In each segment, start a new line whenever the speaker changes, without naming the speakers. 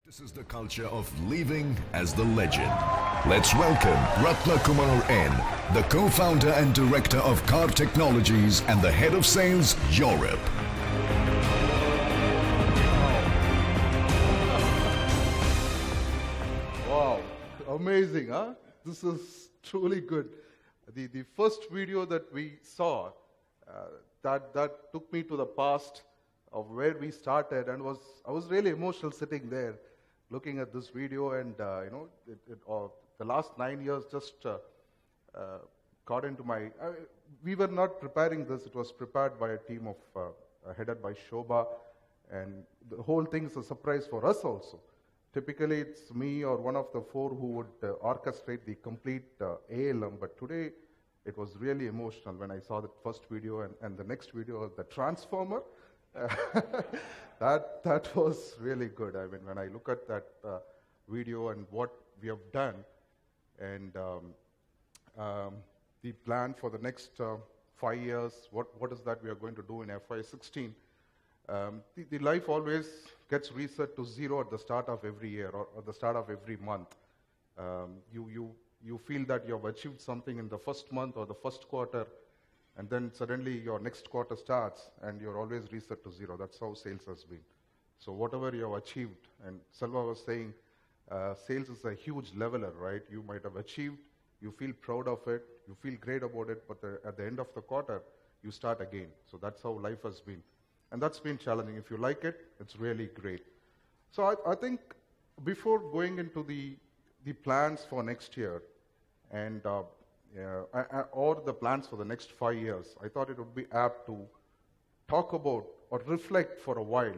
This is the culture of leaving as the legend. Let's welcome Ratna N, the co-founder and director of Kaar Technologies and the head of sales Europe.
Wow, amazing, huh? This is truly good. The first video that we saw, that took me to the past of where we started, and I was really emotional sitting there, looking at this video, and the last 9 years just got into my. We were not preparing this; it was prepared by a team of headed by Shobha, and the whole thing is a surprise for us also. Typically, it's me or one of the four who would orchestrate the complete ALM, but today it was really emotional when I saw the first video and the next video, the transformer. That was really good. I mean, when I look at that video and what we have done, and the plan for the next 5 years, what is that we are going to do in FY16? The life always gets reset to zero at the start of every year or at the start of every month. You feel that you have achieved something in the first month or the first quarter, and then suddenly your next quarter starts and you're always reset to zero. That's how sales has been. So whatever you have achieved, and Selva was saying, sales is a huge leveler, right? You might have achieved, you feel proud of it, you feel great about it, but at the end of the quarter, you start again. So that's how life has been. And that's been challenging. If you like it, it's really great. So I think before going into the plans for next year and or the plans for the next 5 years, I thought it would be apt to talk about or reflect for a while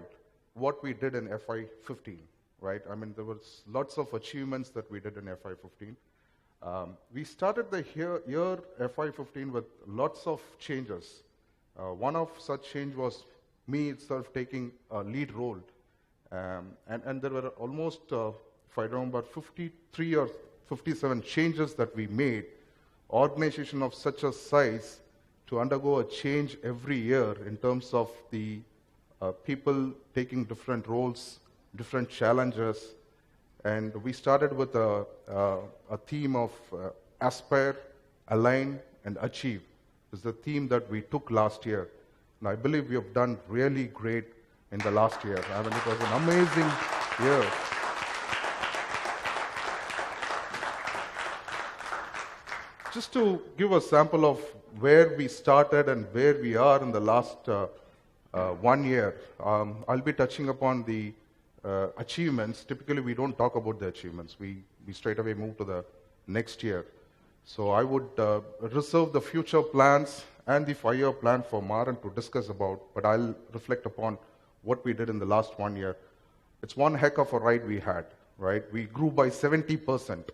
what we did in FY15, right? I mean, there was lots of achievements that we did in FY15. We started the year FY15 with lots of changes. One of such change was me itself taking a lead role. And there were almost, if I remember, 53 or 57 changes that we made. Organization of such a size to undergo a change every year in terms of the people taking different roles, different challenges. And we started with a theme of aspire, align, and achieve. Is the theme that we took last year. And I believe we have done really great in the last year. I mean, it was an amazing year. Just to give a sample of where we started and where we are in the last 1 year, I'll be touching upon the achievements. Typically, we don't talk about the achievements. We straight away move to the next year. So I would reserve the future plans and the 5-year plan for Maran to discuss about, but I'll reflect upon what we did in the last 1 year. It's one heck of a ride we had, right? We grew by 70%.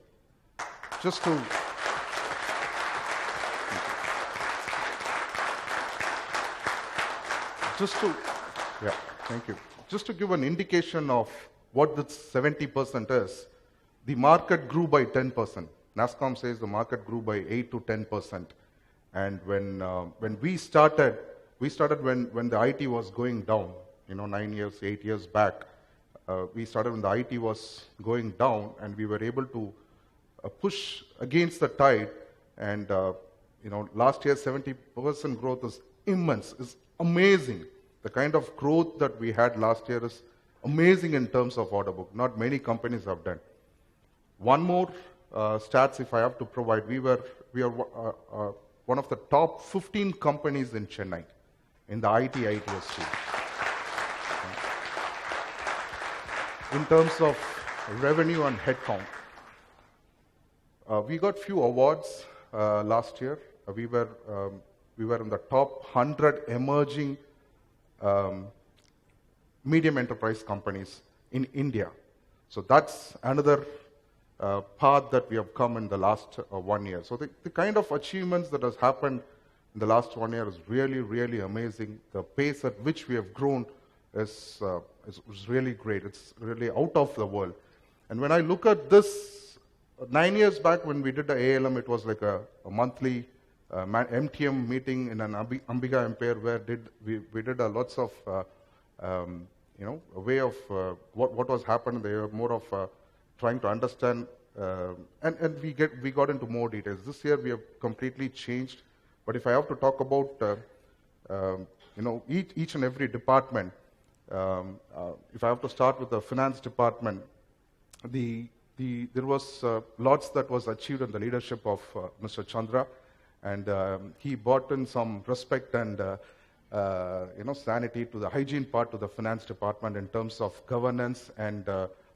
Yeah, thank you. Just to give an indication of what this 70% is, the market grew by 10%. NASSCOM says the market grew by 8 to 10%. And when we started when the IT was going down, 9 years, 8 years back. We started when the IT was going down, and we were able to push against the tide. And last year 70% growth is immense, is amazing. The kind of growth that we had last year is amazing in terms of order book. Not many companies have done. One more stats, if I have to provide, we are one of the top 15 companies in Chennai in the ITS team. In terms of revenue and headcount, we got few awards last year. We were in the top 100 emerging medium enterprise companies in India. So that's another path that we have come in the last 1 year. So the kind of achievements that has happened in the last 1 year is really, really amazing. The pace at which we have grown is really great. It's really out of the world. And when I look at this, 9 years back when we did the ALM, it was like a monthly MTM meeting in an Ambika Empire where we did lots of a way of what was happening. They were more of trying to understand, and we got into more details. This year we have completely changed. But if I have to talk about each and every department, if I have to start with the finance department, there was lots that was achieved in the leadership of Mr. Chandra, and he brought in some respect and sanity to the hygiene part to the finance department in terms of governance and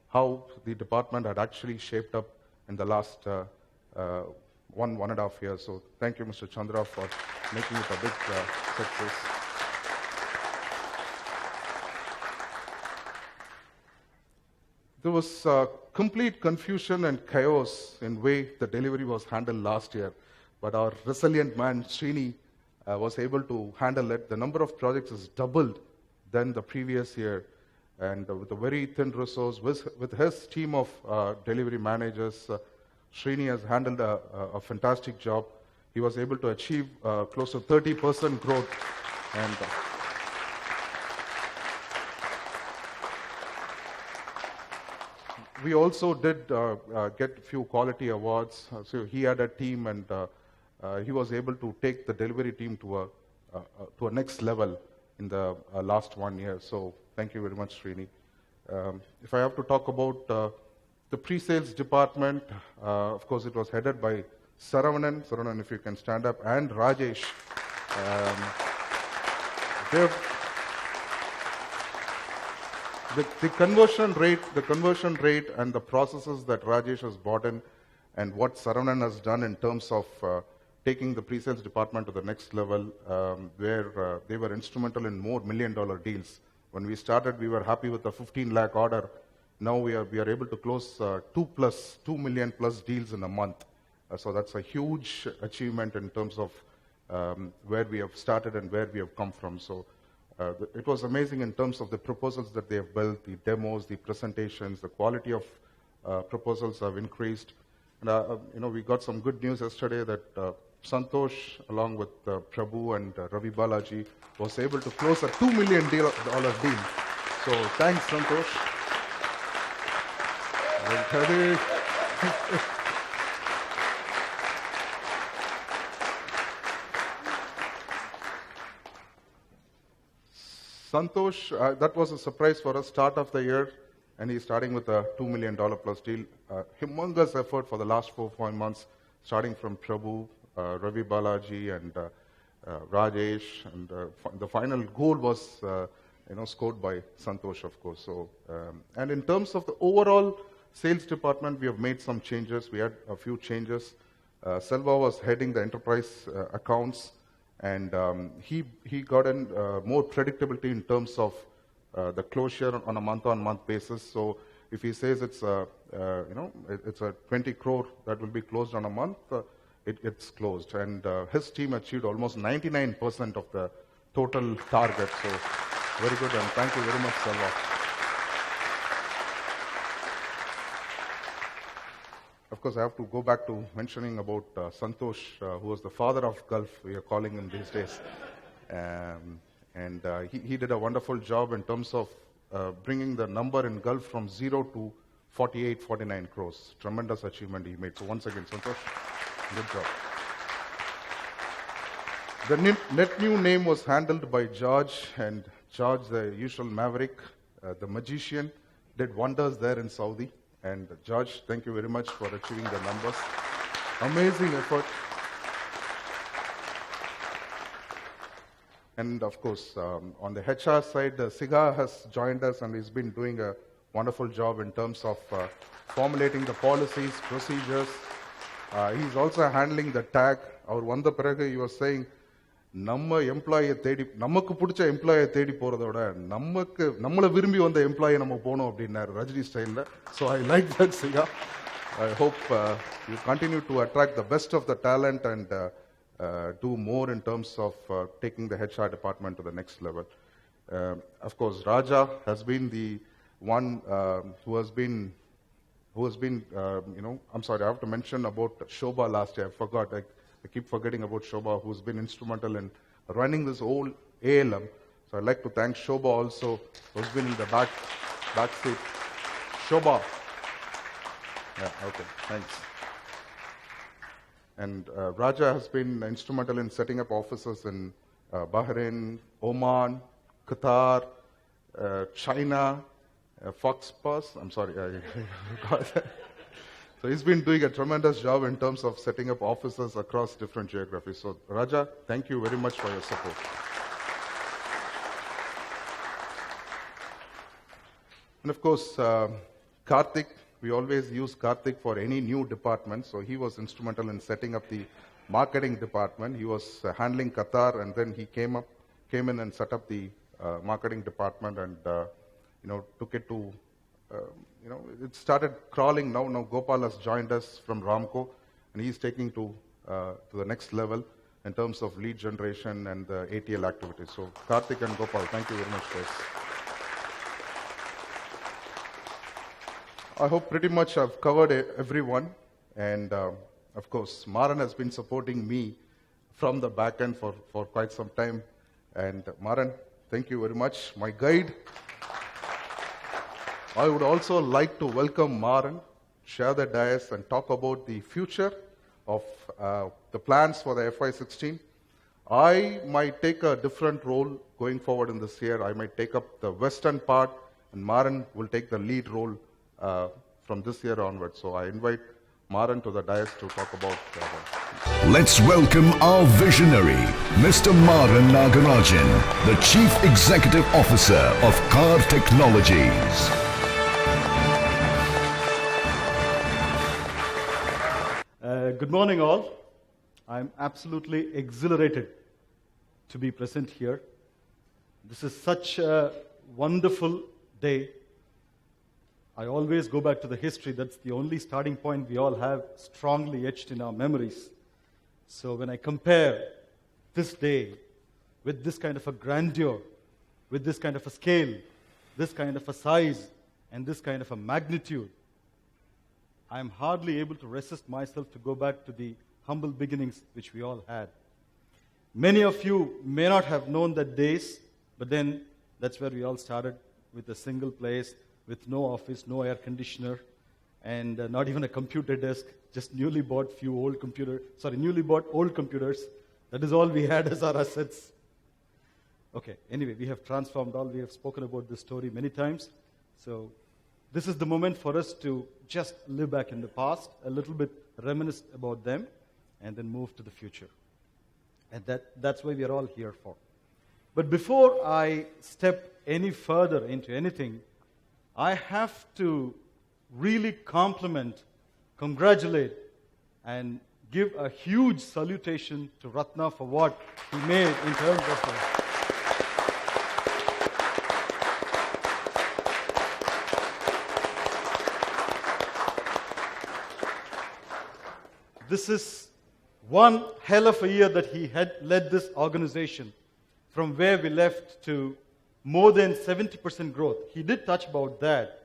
how the department had actually shaped up in the last 1.5 years. So thank you, Mr. Chandra, for making it a big success. There was complete confusion and chaos in way the delivery was handled last year, but our resilient man, Srini, was able to handle it. The number of projects is doubled than the previous year, and with a very thin resource, with his team of delivery managers, Srini has handled a fantastic job. He was able to achieve close to 30% growth, and we also did get a few quality awards. So he had a team, and he was able to take the delivery team to a next level in the last 1 year. So thank you very much, Srini. If I have to talk about the pre-sales department, of course, it was headed by Saravanan. Saravanan, if you can stand up, and Rajesh. The conversion rate and the processes that Rajesh has brought in and what Saravanan has done in terms of taking the pre-sales department to the next level, where they were instrumental in more million-dollar deals. When we started, we were happy with the 15 lakh order. Now we are able to close 2 million plus deals in a month. So that's a huge achievement in terms of where we have started and where we have come from. So it was amazing in terms of the proposals that they have built, the demos, the presentations, the quality of proposals have increased. And we got some good news yesterday that Santosh, along with Prabhu and Ravi Balaji, was able to close a $2 million deal. So thanks, Santosh. Santosh, that was a surprise for us, start of the year, and he's starting with a $2 million plus deal. Humongous effort for the last 4-5 months, starting from Prabhu, Ravi Balaji, and Rajesh, and the final goal was scored by Santosh, of course. So, and in terms of the overall sales department, we have made some changes. We had a few changes. Selva was heading the enterprise accounts, and he got in more predictability in terms of the closure on a month-on-month basis. So if he says it's it's a 20 crore that will be closed on a month, it's closed. And his team achieved almost 99% of the total target. So very good, and thank you very much, Selva. Of course, I have to go back to mentioning about Santosh, who was the father of Gulf, we are calling him these days. And he did a wonderful job in terms of bringing the number in Gulf from 0 to 48, 49 crores. Tremendous achievement he made. So once again, Santosh, good job. The net new name was handled by George, and George, the usual maverick, the magician, did wonders there in Saudi. And George, thank you very much for achieving the numbers. Amazing effort. And of course, on the HR side, Siga has joined us, and he's been doing a wonderful job in terms of formulating the policies, procedures. He's also handling the tag. Our Vanda Paraga, he was saying, நம்ம எம்ப்ளாயை தேடி நமக்கு பிடிச்ச எம்ப்ளாயை தேடி போறதை விட நம்மளை விரும்பி வந்த எம்ப்ளாயை நம்ம போனோம் அப்படின்னாரு ரஜினி ஸ்டைலில். ஸோ ஐ லைக் தட் சிகா. I hope you continue to attract the best of the talent and do more in terms of taking the HR department to the next level. Of course, Raja has been the one who has been, I'm sorry, I have to mention about Shobha last year. I forgot. I keep forgetting about Shobha, who's been instrumental in running this whole ALM. So I'd like to thank Shobha also, who's been in the back seat. Shobha. Yeah, okay, thanks. And Raja has been instrumental in setting up offices in Bahrain, Oman, Qatar, China, Foxpass. I'm sorry. So he's been doing a tremendous job in terms of setting up offices across different geographies. So Raja, thank you very much for your support. And of course, Karthik, we always use Karthik for any new department. So he was instrumental in setting up the marketing department. He was handling Qatar, and then he came in and set up the marketing department, and took it to, it started crawling now. Now Gopal has joined us from Ramco, and he's taking to the next level in terms of lead generation and the ATL activities. So Karthik and Gopal, thank you very much, guys. I hope pretty much I've covered everyone, and of course, Maran has been supporting me from the back end for quite some time. And Maran, thank you very much, my guide. I would also like to welcome Maran, share the dais, and talk about the future of the plans for the FY16. I might take a different role going forward in this year. I might take up the western part, and Maran will take the lead role from this year onwards. So I invite Maran to the dais to talk about
Let's welcome our visionary, Mr. Maran Nagarajan, the Chief Executive Officer of Kaar Technologies.
Good morning, all. I'm absolutely exhilarated to be present here. This is such a wonderful day. I always go back to the history. That's the only starting point we all have strongly etched in our memories. So when I compare this day with this kind of a grandeur, with this kind of a scale, this kind of a size, and this kind of a magnitude, I'm hardly able to resist myself to go back to the humble beginnings which we all had. Many of you may not have known that days, but then that's where we all started, with a single place, with no office, no air conditioner, and not even a computer desk, just newly bought old computers. That is all we had as our assets. Okay, anyway, we have transformed all. We have spoken about this story many times. So this is the moment for us to just live back in the past, a little bit reminisce about them, and then move to the future. And that's why we are all here for. But before I step any further into anything, I have to really compliment, congratulate, and give a huge salutation to Ratna for what he made in terms of This is one hell of a year that he had led this organization from where we left to more than 70% growth. He did touch about that.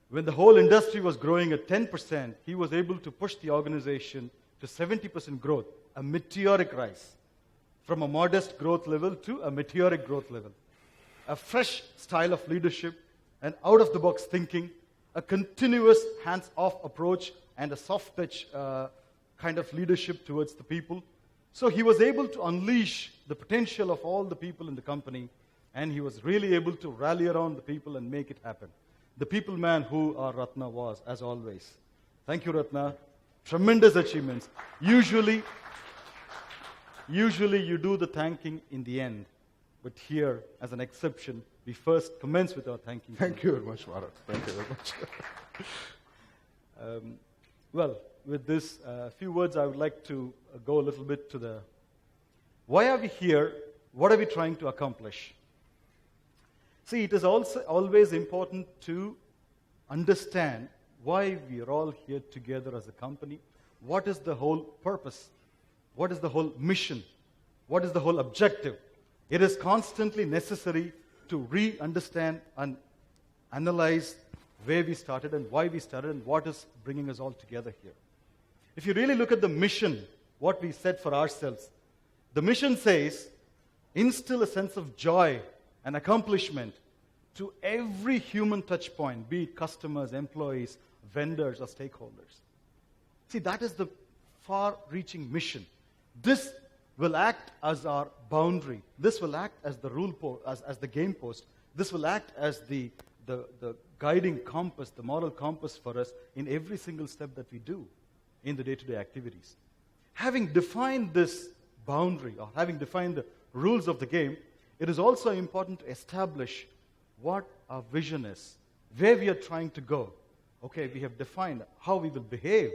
When the whole industry was growing at 10%, he was able to push the organization to 70% growth, a meteoric rise, from a modest growth level to a meteoric growth level. A fresh style of leadership, an out-of-the-box thinking, a continuous hands-off approach, and a soft-touch kind of leadership towards the people. So he was able to unleash the potential of all the people in the company, and he was really able to rally around the people and make it happen. The people man who our Ratna was, as always. Thank you, Ratna. Tremendous achievements. Usually you do the thanking in the end. But here, as an exception, we first commence with our thanking.
Thank you very much, Maran. Thank you very much.
Well, with this few words, I would like to go a little bit to the why are we here? What are we trying to accomplish? See, it is also always important to understand why we are all here together as a company. What is the whole purpose? What is the whole mission? What is the whole objective? It is constantly necessary to re-understand and analyze where we started and why we started and what is bringing us all together here. If you really look at the mission, what we set for ourselves, the mission says, instill a sense of joy and accomplishment to every human touch point, be it customers, employees, vendors, or stakeholders. See, that is the far-reaching mission. This will act as our boundary. This will act as the as the game post. This will act as the guiding compass, the moral compass for us in every single step that we do in the day-to-day activities. Having defined this boundary, or having defined the rules of the game, it is also important to establish what our vision is, where we are trying to go. Okay, we have defined how we will behave,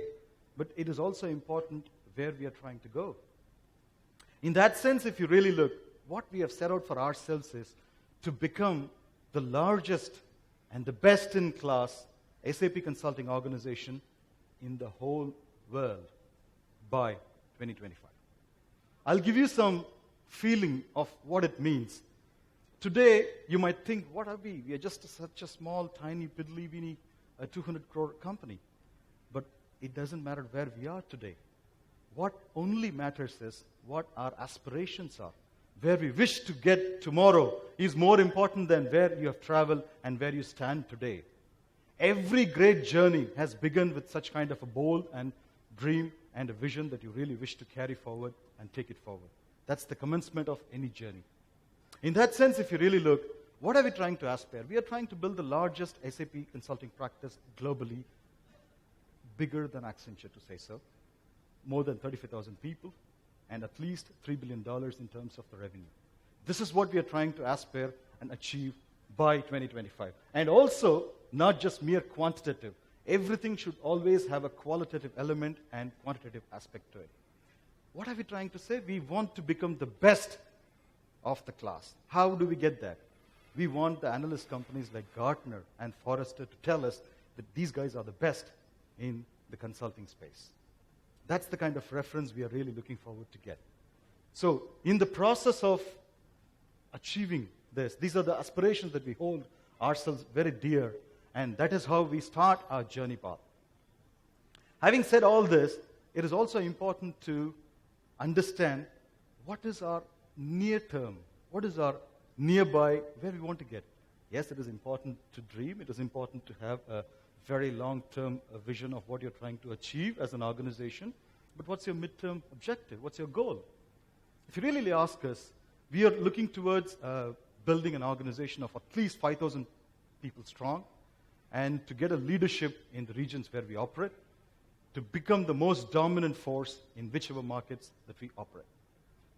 but it is also important where we are trying to go. In that sense, if you really look, what we have set out for ourselves is to become the largest and the best-in-class SAP consulting organization in the whole world by 2025. I'll give you some feeling of what it means. Today, you might think, what are we? We are just such a small, tiny, piddly-weeny, 200 crore company. But it doesn't matter where we are today. What only matters is what our aspirations are. Where we wish to get tomorrow is more important than where you have traveled and where you stand today. Every great journey has begun with such kind of a goal and dream and a vision that you really wish to carry forward and take it forward. That's the commencement of any journey. In that sense, if you really look, what are we trying to aspire? We are trying to build the largest SAP consulting practice globally, bigger than Accenture, to say so, more than 35,000 people, and at least $3 billion in terms of the revenue. This is what we are trying to aspire and achieve by 2025. And also, not just mere quantitative. Everything should always have a qualitative element and quantitative aspect to it. What are we trying to say? We want to become the best of the class. How do we get that? We want the analyst companies like Gartner and Forrester to tell us that these guys are the best in the consulting space. That's the kind of reference we are really looking forward to get. So, in the process of achieving this, these are the aspirations that we hold ourselves very dear, and that is how we start our journey path. Having said all this, it is also important to understand what is our near term, what is our nearby, where we want to get. Yes, it is important to dream. It is important to have a very long-term vision of what you're trying to achieve as an organization. But what's your midterm objective? What's your goal? If you really ask us, we are looking towards building an organization of at least 5,000 people strong, and to get a leadership in the regions where we operate, to become the most dominant force in whichever markets that we operate.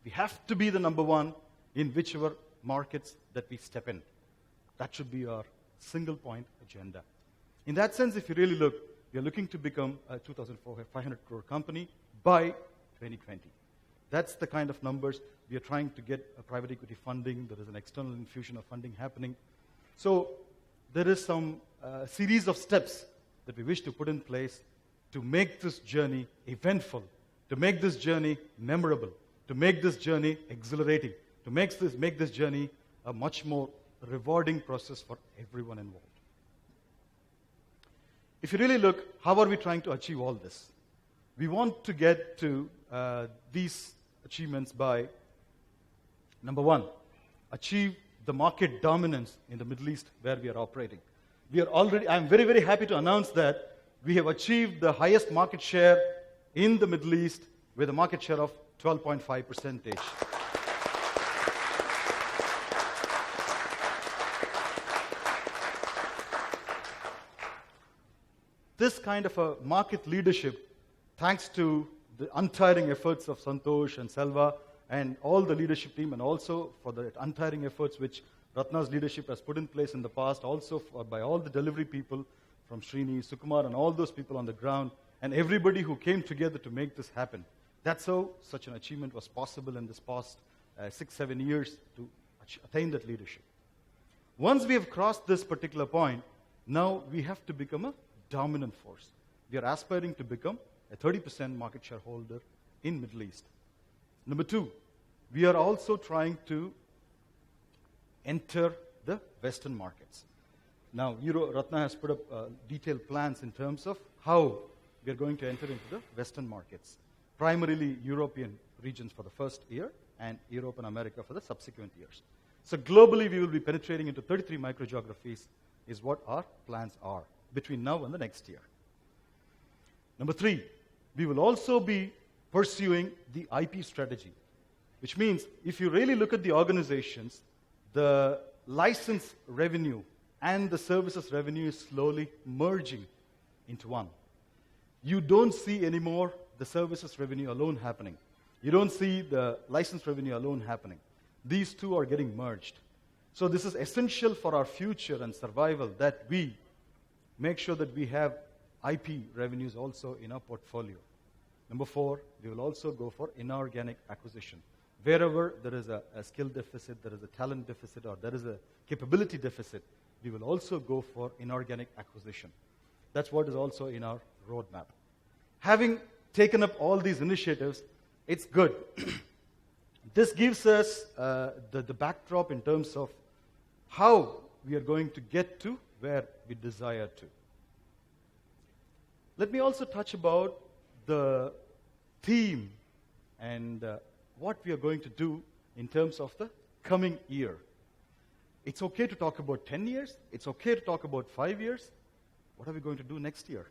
We have to be the number one in whichever markets that we step in. That should be our single point agenda. In that sense, if you really look, we are looking to become a 2,500 crore company by 2020. That's the kind of numbers. We are trying to get a private equity funding. There is an external infusion of funding happening. So there is some series of steps that we wish to put in place to make this journey eventful, to make this journey memorable, to make this journey exhilarating, to make this journey a much more rewarding process for everyone involved. If you really look, how are we trying to achieve all this? We want to get to these achievements by, number one, achieve the market dominance in the Middle East where we are operating. I'm very, very happy to announce that we have achieved the highest market share in the Middle East with a market share of 12.5%. This kind of a market leadership, thanks to the untiring efforts of Santosh and Selva and all the leadership team, and also for the untiring efforts which Ratna's leadership has put in place in the past, also by all the delivery people from Srini, Sukumar, and all those people on the ground, and everybody who came together to make this happen. That's how such an achievement was possible in this past 6-7 years to attain that leadership. Once we have crossed this particular point, now we have to become a dominant force. We are aspiring to become a 30% market shareholder in Middle East. Number two, we are also trying to enter the Western markets. Now, Ratna has put up detailed plans in terms of how we are going to enter into the Western markets. Primarily European regions for the first year, and Europe and America for the subsequent years. So globally, we will be penetrating into 33 microgeographies is what our plans are between now and the next year. Number 3, we will also be pursuing the IP strategy, which means if you really look at the organizations, the license revenue and the services revenue is slowly merging into one. You don't see anymore the services revenue alone happening. You don't see the license revenue alone happening. These two are getting merged. So this is essential for our future and survival that we make sure that we have IP revenues also in our portfolio. Number 4, we will also go for inorganic acquisition. Wherever there is a skill deficit, there is a talent deficit, or there is a capability deficit, we will also go for inorganic acquisition. That's what is also in our roadmap. Having taken up all these initiatives, it's good. This gives us the backdrop in terms of how we are going to get to where we desire to. Let me also touch about the theme and what we are going to do in terms of the coming year. It's okay to talk about 10 years. It's okay to talk about 5 years. What are we going to do next year?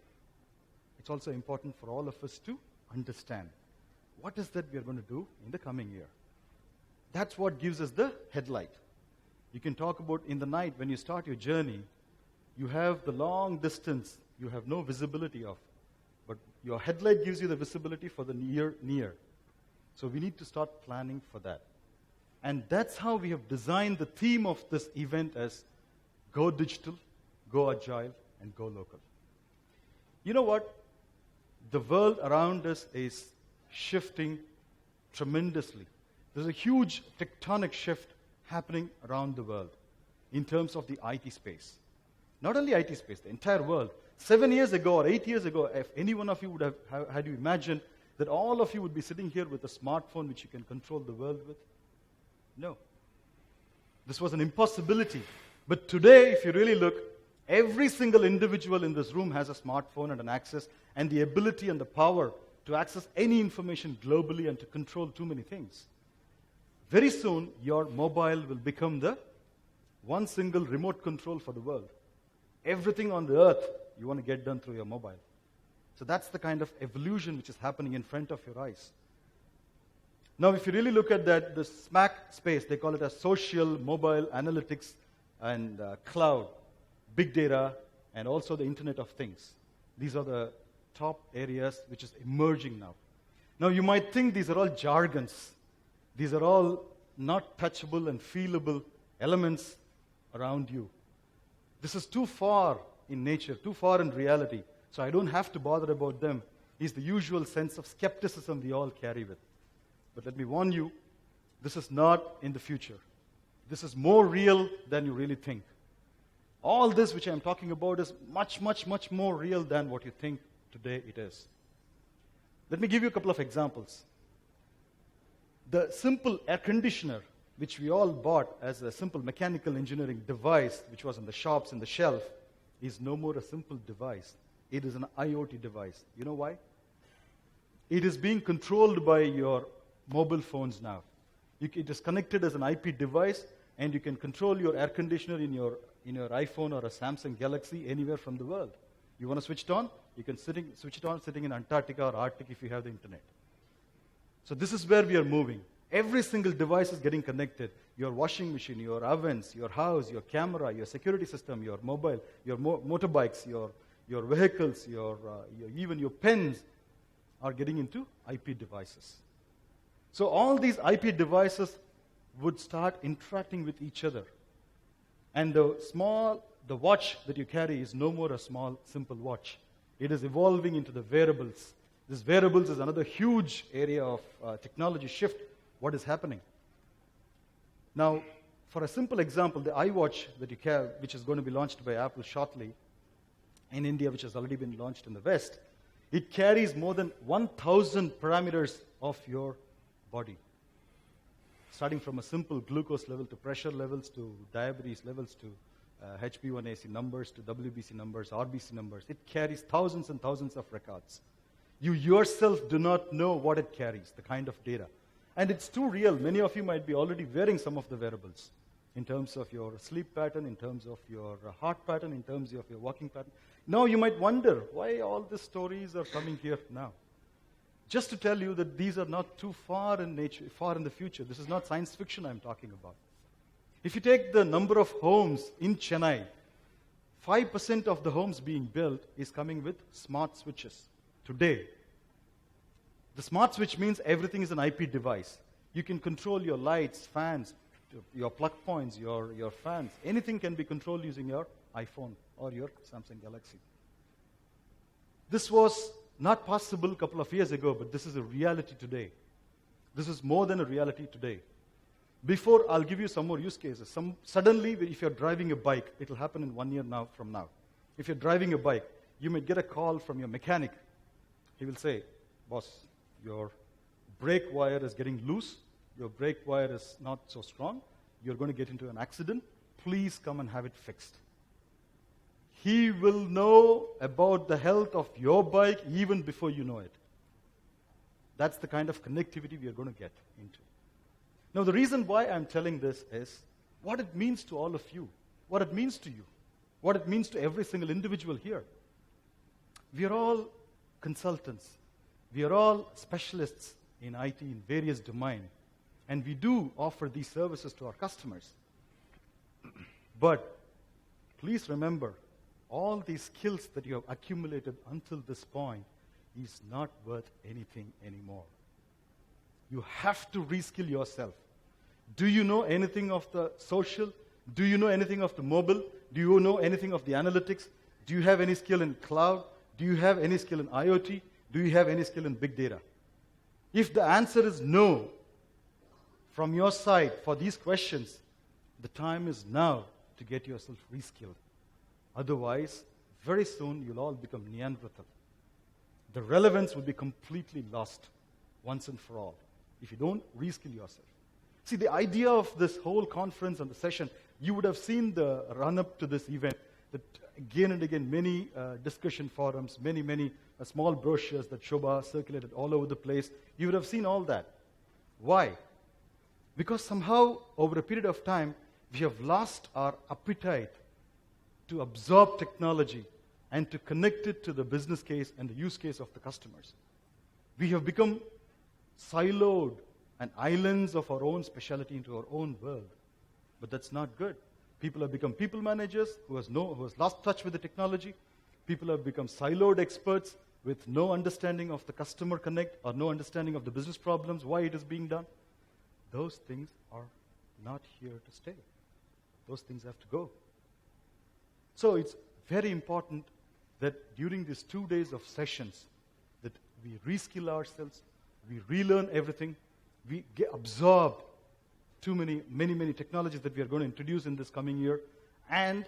It's also important for all of us to understand what is that we are going to do in the coming year. That's what gives us the headlight. You can talk about in the night when you start your journey, you have the long distance you have no visibility of, but your headlight gives you the visibility for the near. So we need to start planning for that. And that's how we have designed the theme of this event as Go Digital, Go Agile, and Go Local. You know what? The world around us is shifting tremendously. There's a huge tectonic shift happening around the world in terms of the IT space. Not only IT space, the entire world. 7 years ago or 8 years ago, if any one of you would have had you imagined that all of you would be sitting here with a smartphone which you can control the world with? No. This was an impossibility. But today, if you really look, every single individual in this room has a smartphone and an access and the ability and the power to access any information globally and to control too many things. Very soon, your mobile will become the one single remote control for the world. Everything on the earth you want to get done through your mobile. So that's the kind of evolution which is happening in front of your eyes. Now, if you really look at that, the SMAC space, they call it as social, mobile, analytics, and cloud, big data, and also the Internet of Things. These are the top areas which is emerging now. Now, you might think these are all jargons. These are all not touchable and feelable elements around you. This is too far in nature, too far in reality, so I don't have to bother about them. It's the usual sense of skepticism we all carry with. But let me warn you, this is not in the future. This is more real than you really think. All this which I'm talking about is much, much, much more real than what you think today it is. Let me give you a couple of examples. The simple air conditioner, which we all bought as a simple mechanical engineering device, which was in the shops, in the shelf, is no more a simple device. It is an IoT device. You know why? It is being controlled by your mobile phones now. It is connected as an IP device, and you can control your air conditioner in your iPhone or a Samsung Galaxy anywhere from the world. You want to switch it on? You can switch it on sitting in Antarctica or Arctic if you have the internet. So this is where we are moving. Every single device is getting connected. Your washing machine, your ovens, your house, your camera, your security system, your mobile, your motorbikes, your vehicles, even your pens are getting into IP devices. So all these IP devices would start interacting with each other. And the watch that you carry is no more a small, simple watch. It is evolving into the wearables. This wearables is another huge area of technology shift. What is happening? Now, for a simple example, the iWatch that you carry, which is going to be launched by Apple shortly in India, which has already been launched in the West, it carries more than 1,000 parameters of your body, starting from a simple glucose level to pressure levels to diabetes levels to HbA1c numbers to WBC numbers, RBC numbers. It carries thousands and thousands of records. You yourself do not know what it carries, the kind of data. And it's too real. Many of you might be already wearing some of the wearables in terms of your sleep pattern, in terms of your heart pattern, in terms of your walking pattern. Now you might wonder why all these stories are coming here now. Just to tell you that these are not too far in nature, far in the future. This is not science fiction I'm talking about. If you take the number of homes in Chennai, 5% of the homes being built is coming with smart switches today. The smart switch means everything is an IP device. You can control your lights, fans, your plug points, your fans. Anything can be controlled using your iPhone or your Samsung Galaxy. This was not possible a couple of years ago, but this is a reality today. This is more than a reality today. Before, I'll give you some more use cases. Suddenly, if you're driving a bike, it'll happen in 1 year from now. If you're driving a bike, you may get a call from your mechanic. He will say, boss, your brake wire is getting loose. Your brake wire is not so strong. You're going to get into an accident. Please come and have it fixed. He will know about the health of your bike even before you know it. That's the kind of connectivity we are going to get into. Now, the reason why I'm telling this is what it means to all of you, what it means to you, what it means to every single individual here. We are all consultants. We are all specialists in IT in various domains. And we do offer these services to our customers. But please remember, all these skills that you have accumulated until this point is not worth anything anymore. You have to reskill yourself. Do you know anything of the social? Do you know anything of the mobile? Do you know anything of the analytics? Do you have any skill in cloud? Do you have any skill in IoT? Do you have any skill in big data? If the answer is no, from your side for these questions, the time is now to get yourself reskilled. Otherwise, very soon you'll all become Neanderthal. The relevance will be completely lost once and for all if you don't reskill yourself. See, the idea of this whole conference and the session, you would have seen the run-up to this event, that again and again, many discussion forums, many small brochures that Shobha circulated all over the place. You would have seen all that. Why? Because somehow, over a period of time, we have lost our appetite to absorb technology and to connect it to the business case and the use case of the customers. We have become siloed and islands of our own specialty into our own world. But that's not good. People have become people managers who has lost touch with the technology. People have become siloed experts with no understanding of the customer connect or no understanding of the business problems, why it is being done. Those things are not here to stay. Those things have to go. So it's very important that during these 2 days of sessions, that we reskill ourselves, we relearn everything, we absorb many technologies that we are going to introduce in this coming year, and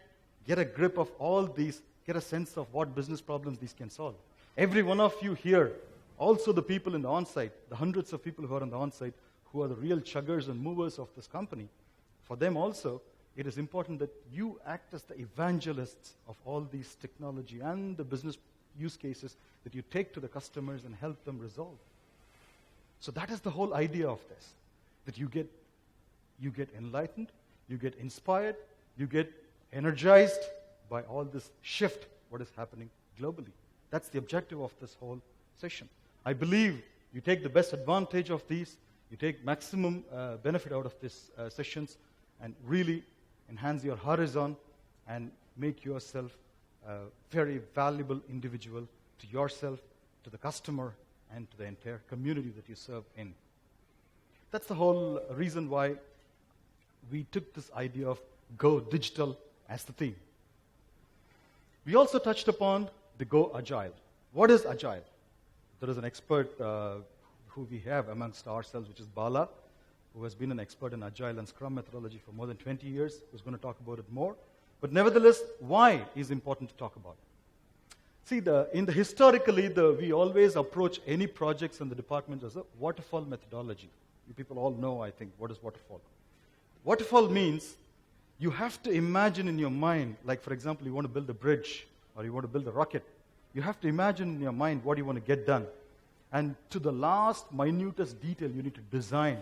get a grip of all these, get a sense of what business problems these can solve. Every one of you here, also the people in the on-site, the hundreds of people who are on the on-site, who are the real chuggers and movers of this company, for them also, it is important that you act as the evangelists of all these technology and the business use cases that you take to the customers and help them resolve. So that is the whole idea of this, that you get enlightened, you get inspired, you get energized by all this shift, what is happening globally. That's the objective of this whole session. I believe you take the best advantage of these, you take maximum benefit out of these sessions, and really enhance your horizon and make yourself a very valuable individual to yourself, to the customer, and to the entire community that you serve in. That's the whole reason why we took this idea of Go Digital as the theme. We also touched upon the Go Agile. What is Agile? There is an expert who we have amongst ourselves, which is Bala, who has been an expert in Agile and Scrum methodology for more than 20 years, who's going to talk about it more. But nevertheless, why is important to talk about? See, historically, we always approach any projects in the department as a waterfall methodology. You people all know, I think, what is waterfall. Waterfall means you have to imagine in your mind, like, for example, you want to build a bridge or you want to build a rocket. You have to imagine in your mind what you want to get done. And to the last minutest detail, you need to design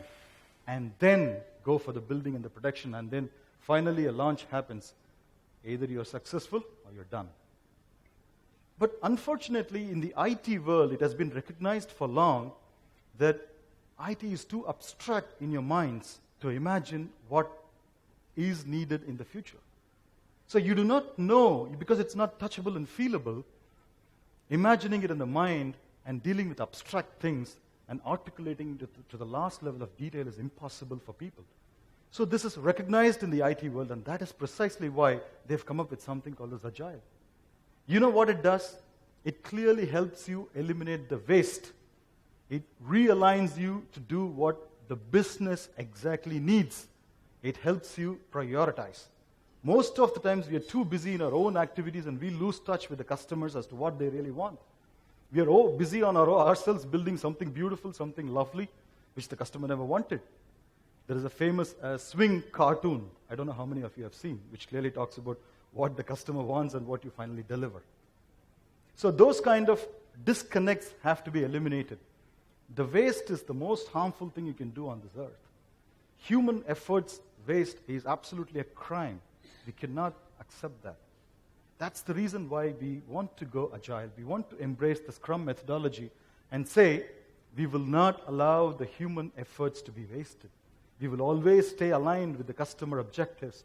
and then go for the building and the production, and then finally a launch happens. Either you're successful or you're done. But unfortunately, in the IT world, it has been recognized for long that IT is too abstract in your minds to imagine what is needed in the future. So you do not know, because it's not touchable and feelable, imagining it in the mind and dealing with abstract things and articulating it to the last level of detail is impossible for people. So this is recognized in the IT world, and that is precisely why they've come up with something called as Agile. You know what it does? It clearly helps you eliminate the waste. It realigns you to do what the business exactly needs. It helps you prioritize. Most of the times we are too busy in our own activities and we lose touch with the customers as to what they really want. We are all busy on ourselves building something beautiful, something lovely, which the customer never wanted. There is a famous swing cartoon, I don't know how many of you have seen, which clearly talks about what the customer wants and what you finally deliver. So those kind of disconnects have to be eliminated. The waste is the most harmful thing you can do on this earth. Human efforts waste is absolutely a crime. We cannot accept that. That's the reason why we want to go agile. We want to embrace the Scrum methodology and say, we will not allow the human efforts to be wasted. We will always stay aligned with the customer objectives.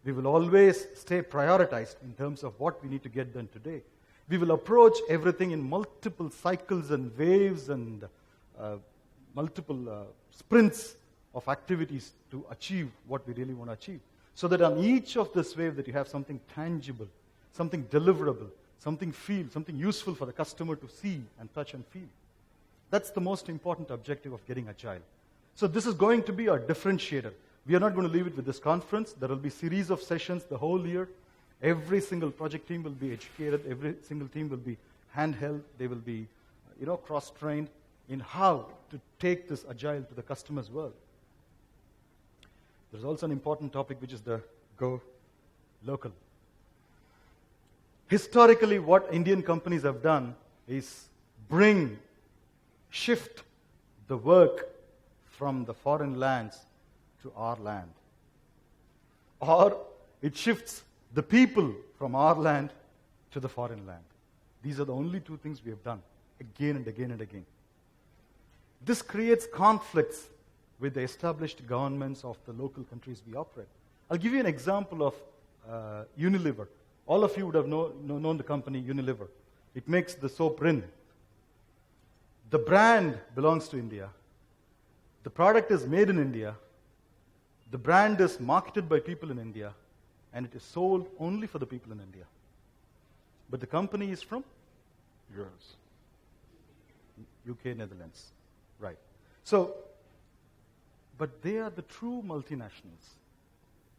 We will always stay prioritized in terms of what we need to get done today. We will approach everything in multiple cycles and waves and multiple sprints of activities to achieve what we really want to achieve. So that on each of this wave that you have something tangible, something deliverable, something useful for the customer to see and touch and feel. That's the most important objective of getting agile. So this is going to be our differentiator. We are not going to leave it with this conference. There will be a series of sessions the whole year. Every single project team will be educated. Every single team will be handheld. They will be, cross-trained in how to take this agile to the customer's world. There's also an important topic, which is the go local. Historically, what Indian companies have done is shift the work from the foreign lands to our land. Or it shifts the people from our land to the foreign land. These are the only two things we have done, again and again and again. This creates conflicts with the established governments of the local countries we operate. I'll give you an example of Unilever. All of you would have known the company Unilever. It makes the soap Rin. The brand belongs to India. The product is made in India. The brand is marketed by people in India. And it is sold only for the people in India. But the company is from?
Yours.
UK, Netherlands. Right. So, but they are the true multinationals.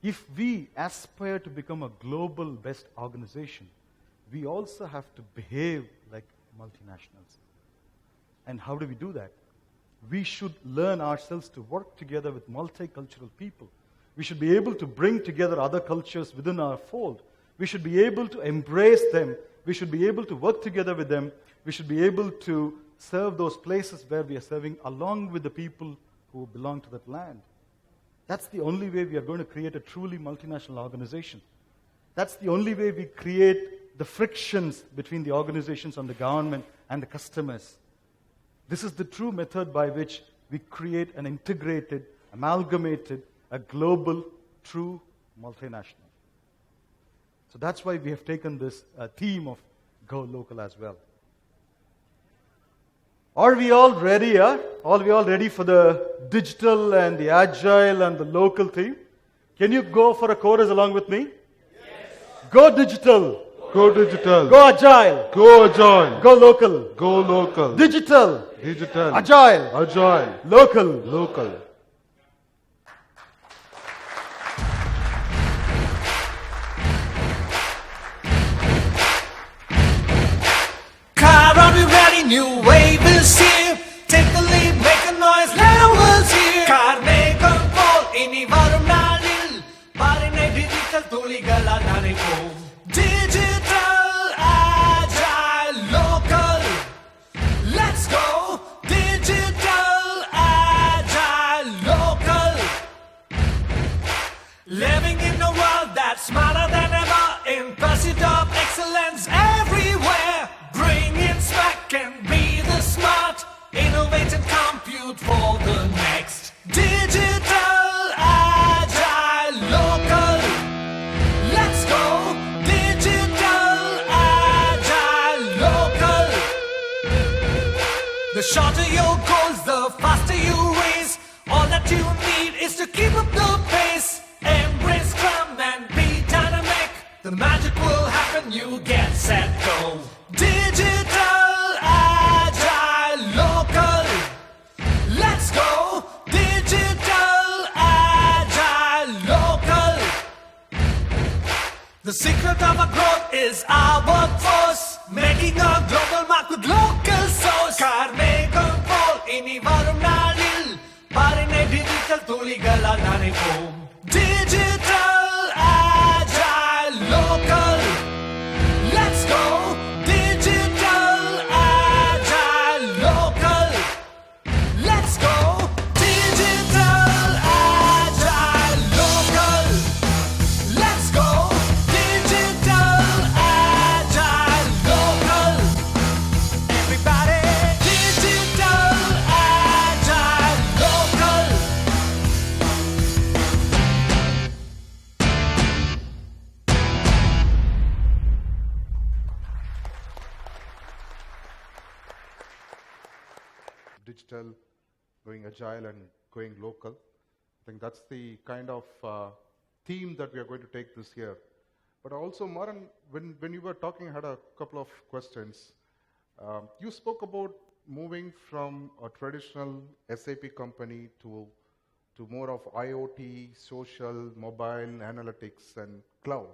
If we aspire to become a global best organization, we also have to behave like multinationals. And how do we do that? We should learn ourselves to work together with multicultural people. We should be able to bring together other cultures within our fold. We should be able to embrace them. We should be able to work together with them. We should be able to serve those places where we are serving along with the people who belong to that land. That's the only way we are going to create a truly multinational organization. That's the only way we create the frictions between the organizations and the government and the customers. This is the true method by which we create an integrated, amalgamated, a global, true multinational. So that's why we have taken this theme of Go Local as well. Are we all ready? Are we all ready for the digital and the agile and the local theme? Can you go for a chorus along with me? Yes. Go digital.
Go digital.
Go agile.
Go agile.
Go local.
Go local.
Digital.
Digital.
Agile.
Agile.
Local.
Local.
Car, are we ready? New wave is here. Take the lead, make a noise, let our world's here. Car make a call, ini varum nalil. Parine digital tuligala nanipo. Digital, agile, local. Let's go. shorter your goals, the faster you race. All that you need is to keep up the pace. Embrace Scrum and be dynamic. The magic will happen, you get set, go. Digital, agile, local. Let's go. Digital, agile, local. The secret of our growth is our workforce, making a global mark with local source. Kaar control ini varum naalil parine digital tuligala nanipom. Digital, agile, local. Let's go. Digital, agile, local. Let's go. Digital, agile, local. Let's go. Digital, agile, local. Everybody. Digital, agile, local.
Digital, going agile and going local. I think that's the kind of theme that we are going to take this year. But also, Maran, when you were talking, I had a couple of questions. You spoke about moving from a traditional SAP company to more of IoT, social, mobile, analytics, and cloud,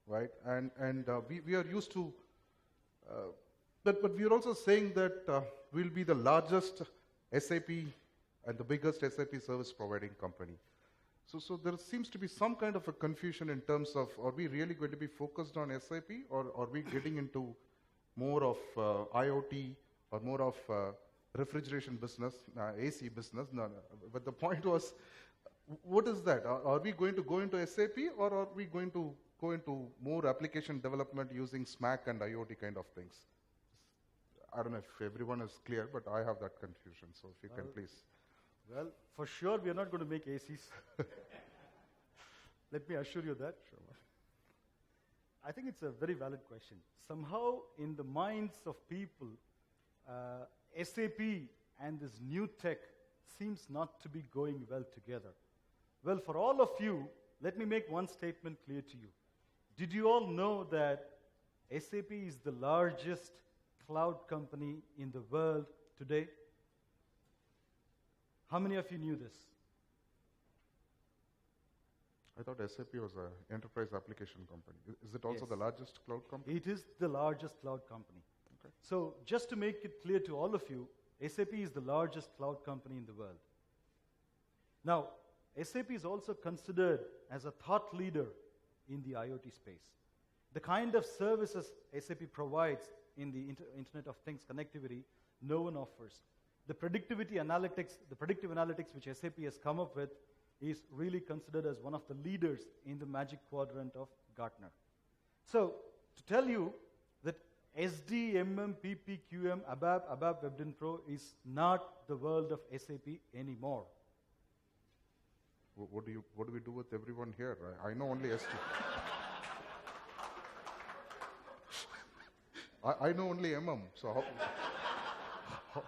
right? And we are used to, but we are also saying that we'll be the largest SAP and the biggest SAP service providing company. So there seems to be some kind of a confusion in terms of, are we really going to be focused on SAP, or are we getting into more of IoT or more of refrigeration business, AC business? No. But the point was, what is that? Are we going to go into SAP, or are we going to go into more application development using SMAC and IoT kind of things? I don't know if everyone is clear, but I have that confusion. So if you can please.
Well, for sure, we are not going to make ACs. Let me assure you that. I think it's a very valid question. Somehow, in the minds of people, SAP and this new tech seems not to be going well together. Well, for all of you, let me make one statement clear to you. Did you all know that SAP is the largest cloud company in the world today? How many of you knew this?
I thought SAP was an enterprise application company. Is it also the largest cloud company?
It is the largest cloud company.
Okay.
So just to make it clear to all of you, SAP is the largest cloud company in the world. Now, SAP is also considered as a thought leader in the IoT space. The kind of services SAP provides in the Internet of Things connectivity, no one offers. The predictive analytics which SAP has come up with is really considered as one of the leaders in the Magic Quadrant of Gartner. So, to tell you that SD, MM, PP, QM, ABAP, WebDyn Pro is not the world of SAP anymore.
What do we do with everyone here? I know only SD. I know only MM. So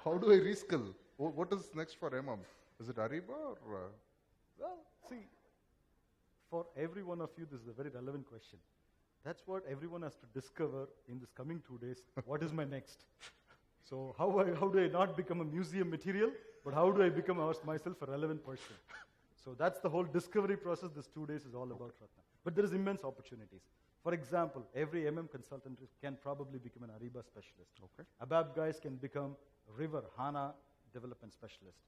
how do I reskill? What is next for MM? Is it Ariba or?
Well, see, for every one of you, this is a very relevant question. That's what everyone has to discover in this coming 2 days. What is my next? So how do I not become a museum material, but how do I become myself a relevant person? So that's the whole discovery process this 2 days is all about, Ratna. But there is immense opportunities. For example, every MM consultant can probably become an Ariba specialist.
Okay.
ABAP guys can become River, HANA development specialist.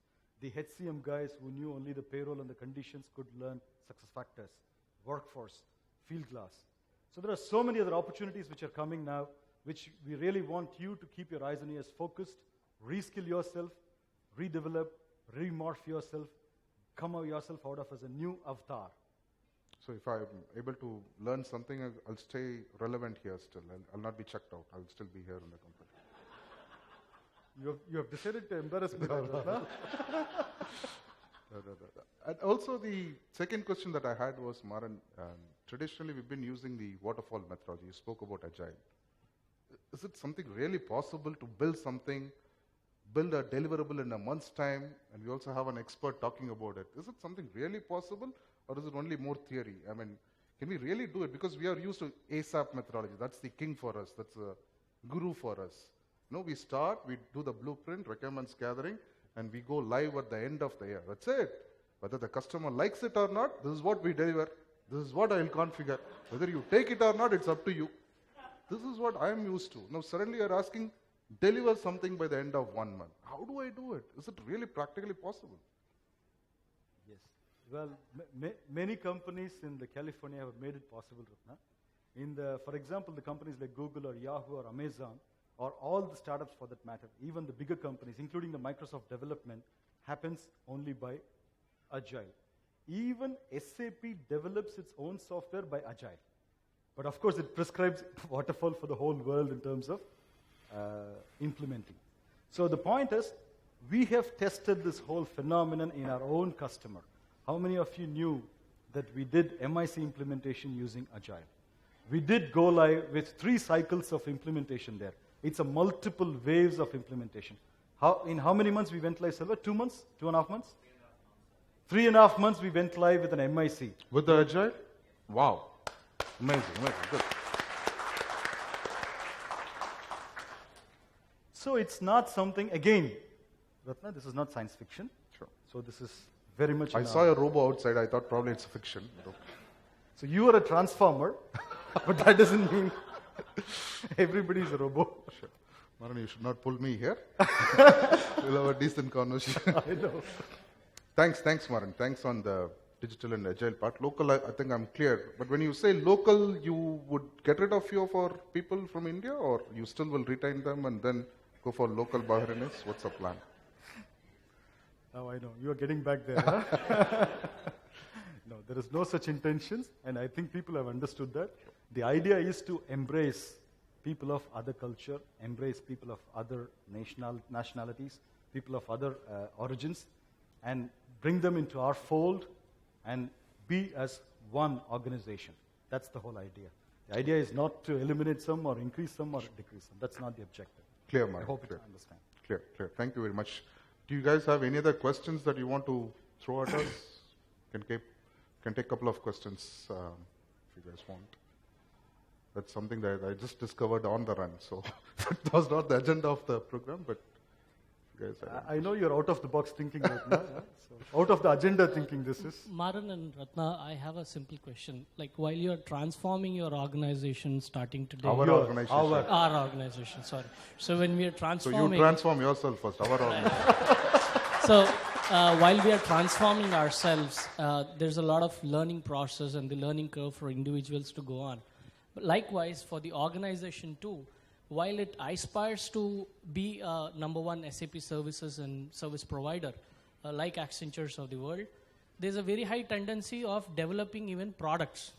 The HCM guys who knew only the payroll and the conditions could learn success factors, workforce, field glass. So there are so many other opportunities which are coming now, which we really want you to keep your eyes and ears focused, reskill yourself, redevelop, remorph yourself, come out yourself out of as a new avatar.
So if I'm able to learn something, I'll stay relevant here still. I'll not be checked out. I'll still be here in the company.
You have decided to embarrass me, Ratna.
And also the second question that I had was, Maran, traditionally we've been using the waterfall methodology. You spoke about agile. Is it something really possible to build something build a deliverable in a month's time, and we also have an expert talking about it. Is it something really possible, or is it only more theory? I mean, can we really do it? Because we are used to ASAP methodology. That's the king for us. That's a guru for us. We start, we do the blueprint, requirements gathering, and we go live at the end of the year. That's it. Whether the customer likes it or not, this is what we deliver. This is what I will configure. Whether you take it or not, it's up to you. This is what I am used to. Now suddenly you're asking, deliver something by the end of 1 month. How do I do it? Is it really practically possible?
Yes. Well, many companies in California have made it possible, Ratna. For example, the companies like Google or Yahoo or Amazon, or all the startups for that matter, even the bigger companies, including the Microsoft development, happens only by Agile. Even SAP develops its own software by Agile. But of course, it prescribes waterfall for the whole world in terms of implementing. So the point is, we have tested this whole phenomenon in our own customer. How many of you knew that we did MIC implementation using Agile? We did go live with 3 cycles of implementation there. It's a multiple waves of implementation. In how many months we went live, Silva? 2 months? 2.5 months? 3.5 months we went live with an MIC.
With the Agile? Wow. Amazing, good.
So it's not something, again, Ratna, this is not science fiction.
Sure.
So this is very much...
I saw a robo outside, I thought probably it's fiction.
So you are a transformer, but that doesn't mean everybody is a robo.
Sure. Maran, you should not pull me here. We'll have a decent conversation.
I know.
Thanks, Maran. Thanks on the digital and agile part. Local, I think I'm clear. But when you say local, you would get rid of few of our people from India, or you still will retain them and then go for local Bahrainis? What's the plan?
Now I know. You are getting back there. Huh? No, there is no such intentions, and I think people have understood that. The idea is to embrace people of other culture, embrace people of other nationalities, people of other origins, and bring them into our fold and be as one organization. That's the whole idea. The idea is not to eliminate some or increase some or decrease some. That's not the objective.
Clear, Maran.
I hope
clear.
you understand.
Clear. Thank you very much. Do you guys have any other questions that you want to throw at us? Can take a couple of questions if you guys want. That's something that I just discovered on the run. So that was not the agenda of the program, but you guys
I know you're out of the box thinking right now. So out of the agenda thinking this is.
Maran and Ratna, I have a simple question. Like while you're transforming your organization starting today.
Our organization.
Our organization, sorry. So when we are
So
transforming.
you transform yourself first, our organization.
So while we are transforming ourselves, there's a lot of learning process and the learning curve for individuals to go on. But likewise, for the organization too, while it aspires to be a number 1 SAP services and service provider, like Accentures of the world, there's a very high tendency of developing even products.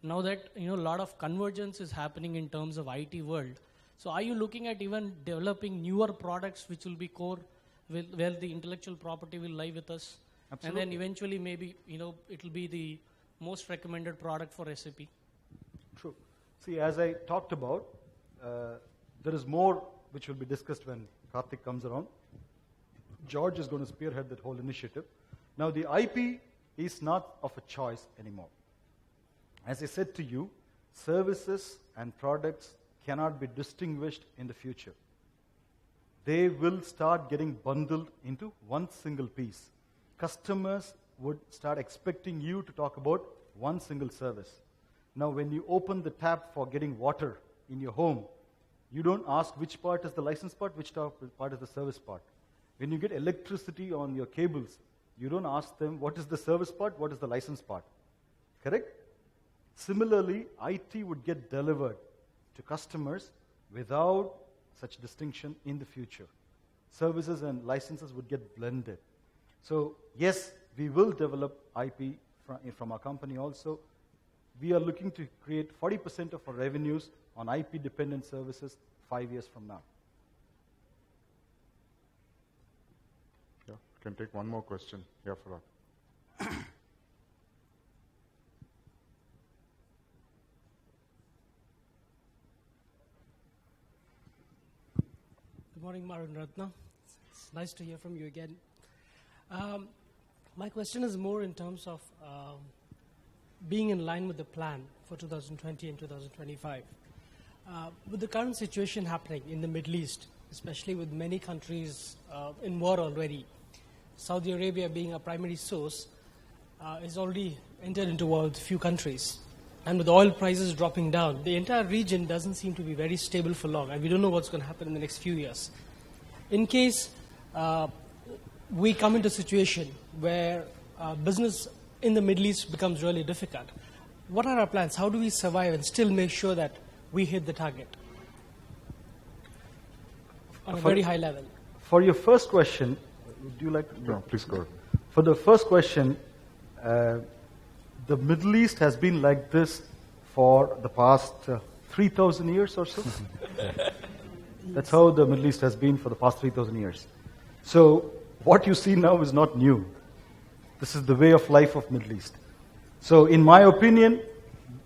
Now that a lot of convergence is happening in terms of IT world, so are you looking at even developing newer products which will be core, where the intellectual property will lie with us?
Absolutely.
And then eventually maybe it will be the most recommended product for SAP?
True. See, as I talked about, there is more which will be discussed when Karthik comes around. George is going to spearhead that whole initiative. Now, the IP is not of a choice anymore. As I said to you, services and products cannot be distinguished in the future. They will start getting bundled into one single piece. Customers would start expecting you to talk about one single service. Now, when you open the tap for getting water in your home, you don't ask which part is the license part, which part is the service part. When you get electricity on your cables, you don't ask them what is the service part, what is the license part. Correct? Similarly, IT would get delivered to customers without such distinction in the future. Services and licenses would get blended. So, yes, we will develop IP from our company also. We are looking to create 40% of our revenues on IP-dependent services 5 years from now.
Yeah, can take one more question. Yeah, Farad.
Good morning, Maran Ratna.
It's nice to hear from you again. My question is more in terms of being in line with the plan for 2020 and 2025. With the current situation happening in the Middle East, especially with many countries in war already, Saudi Arabia being a primary source, is already entered into war with a few countries. And with oil prices dropping down, the entire region doesn't seem to be very stable for long, and we don't know what's going to happen in the next few years. In case we come into a situation where business in the Middle East becomes really difficult, what are our plans? How do we survive and still make sure that we hit the target on a very high level?
For your first question, would you like to?
No, please go ahead.
For the first question, the Middle East has been like this for the past 3,000 years or so. That's how the Middle East has been for the past 3,000 years. So what you see now is not new. This is the way of life of Middle East. So in my opinion,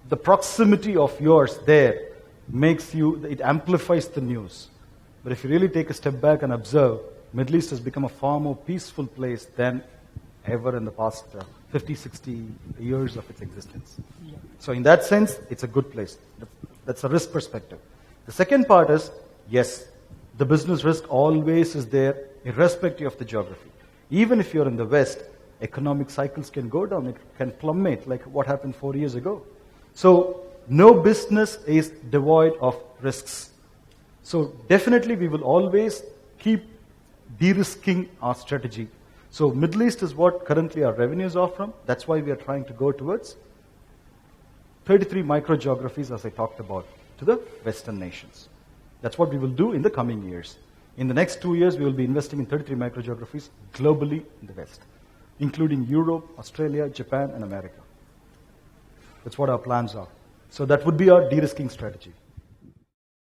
the proximity of yours there it amplifies the news. But if you really take a step back and observe, Middle East has become a far more peaceful place than ever in the past 50, 60 years of its existence. Yeah. So in that sense, it's a good place. That's a risk perspective. The second part is, yes, the business risk always is there, irrespective of the geography. Even if you're in the West, economic cycles can go down, it can plummet, like what happened 4 years ago. So no business is devoid of risks. So definitely we will always keep de-risking our strategy. So Middle East is what currently our revenues are from. That's why we are trying to go towards 33 micro-geographies, as I talked about, to the Western nations. That's what we will do in the coming years. In the next 2 years, we will be investing in 33 micro-geographies globally in the West, including Europe, Australia, Japan, and America. That's what our plans are. So that would be our de-risking strategy.